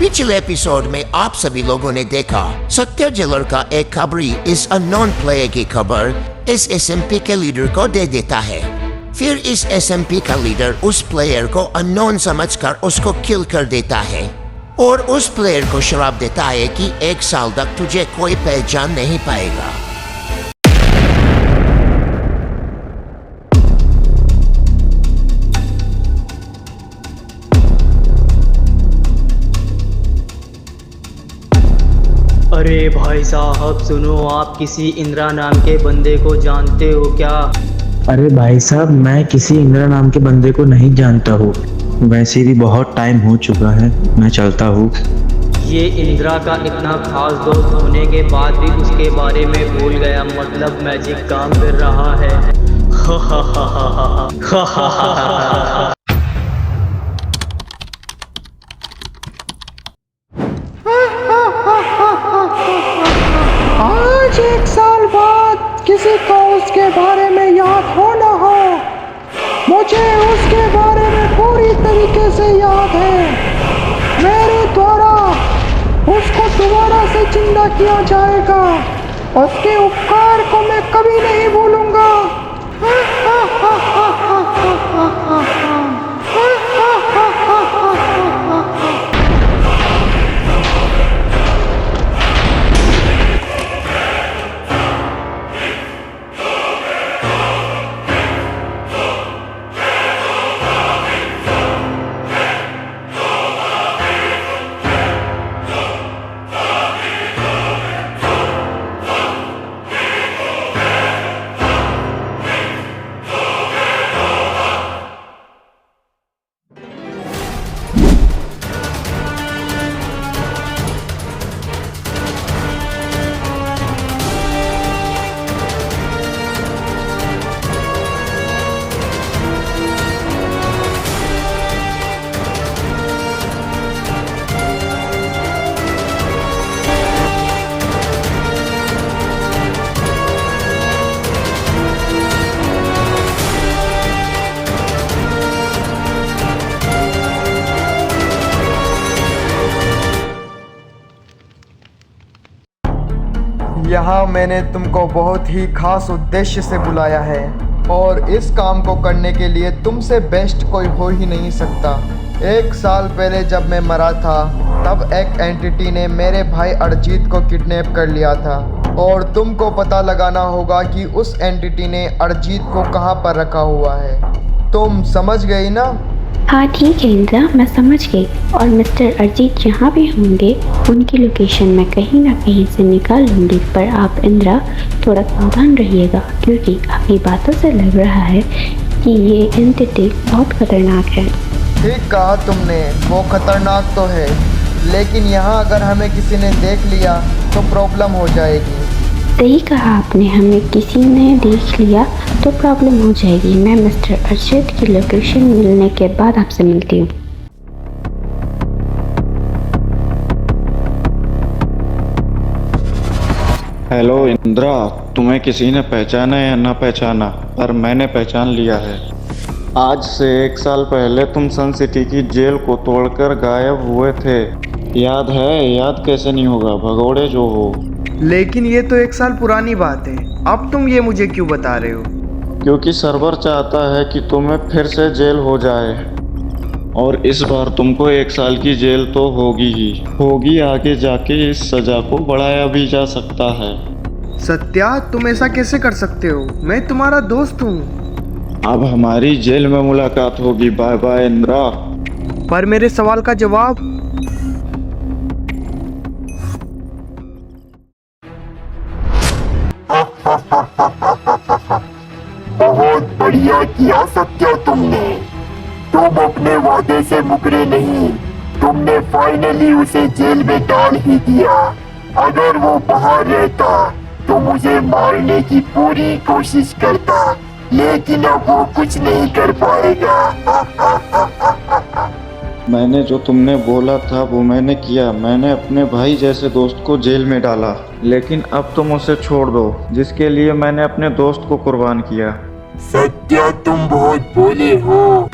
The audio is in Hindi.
पिछले एपिसोड में आप सभी लोगों ने देखा सत्य जेलर का एक खबरी इस अननोन प्लेयर की खबर इस एसएमपी के लीडर को दे देता है। फिर इस एसएमपी का लीडर उस प्लेयर को अननोन समझकर उसको किल कर देता है और उस प्लेयर को श्राप देता है कि 1 साल तक तुझे कोई पहचान नहीं पाएगा। अरे भाई साहब सुनो, आप किसी इंदिरा नाम के बंदे को जानते हो क्या? अरे भाई साहब, मैं किसी इंदिरा नाम के बंदे को नहीं जानता हूँ। वैसे भी बहुत टाइम हो चुका है, मैं चलता हूँ। ये इंदिरा का इतना खास दोस्त होने के बाद भी उसके बारे में भूल गया, मतलब मैजिक काम कर रहा है। आज 1 साल बाद किसी को उसके बारे में याद हो ना हो, मुझे उसके बारे में पूरी तरीके से याद है। मेरे द्वारा उसको दोबारा से जिंदा किया जाएगा। उसके उपकार को मैं कभी नहीं भूलूंगा। यहाँ मैंने तुमको बहुत ही खास उद्देश्य से बुलाया है और इस काम को करने के लिए तुमसे बेस्ट कोई हो ही नहीं सकता। 1 साल पहले जब मैं मरा था तब एक एंटिटी ने मेरे भाई अरिजीत को किडनैप कर लिया था और तुमको पता लगाना होगा कि उस एंटिटी ने अरिजीत को कहाँ पर रखा हुआ है। तुम समझ गई ना? हाँ ठीक है इंदिरा, मैं समझ गई। और मिस्टर अरिजीत जहाँ भी होंगे उनकी लोकेशन मैं कहीं ना कहीं से निकाल लूँगी। पर आप इंदिरा थोड़ा सावधान रहिएगा, क्योंकि आपकी बातों से लग रहा है कि ये एंटिटी बहुत खतरनाक है। ठीक कहा तुमने, वो खतरनाक तो है, लेकिन यहाँ अगर हमें किसी ने देख लिया तो प्रॉब्लम हो जाएगी। सही कहा आपने, हमें किसी ने देख लिया तो प्रॉब्लम हो जाएगी। मैं मिस्टर अरिजीत की लोकेशन मिलने के बाद आपसे मिलती हूँ। हेलो इंदिरा, तुम्हें किसी ने पहचाना या ना पहचाना, पर मैंने पहचान लिया है। आज से 1 साल पहले तुम सन सिटी की जेल को तोड़कर गायब हुए थे, याद है? याद कैसे नहीं होगा, भगोड़े जो हो। लेकिन ये तो 1 साल पुरानी बात है, अब तुम ये मुझे क्यों बता रहे हो? क्योंकि सर्वर चाहता है कि तुम्हें फिर से जेल हो जाए, और इस बार तुमको 1 साल की जेल तो होगी ही होगी। आगे जाके इस सजा को बढ़ाया भी जा सकता है। सत्या, तुम ऐसा कैसे कर सकते हो? मैं तुम्हारा दोस्त हूँ। अब हमारी जेल में मुलाकात होगी। Bye bye Indira. पर मेरे सवाल का जवाब। बहुत बढ़िया किया सत्या तुमने। तुम अपने वादे से मुकरे नहीं, तुमने फाइनली उसे जेल में डाल ही दिया। अगर वो बाहर रहता तो मुझे मारने की पूरी कोशिश करता, लेकिन अब वो कुछ नहीं कर पाएगा। मैंने जो तुमने बोला था वो मैंने किया। मैंने अपने भाई जैसे दोस्त को जेल में डाला, लेकिन अब तुम उसे छोड़ दो, जिसके लिए मैंने अपने दोस्त को कुर्बान किया। सत्या, तुम बहुत भोले हो।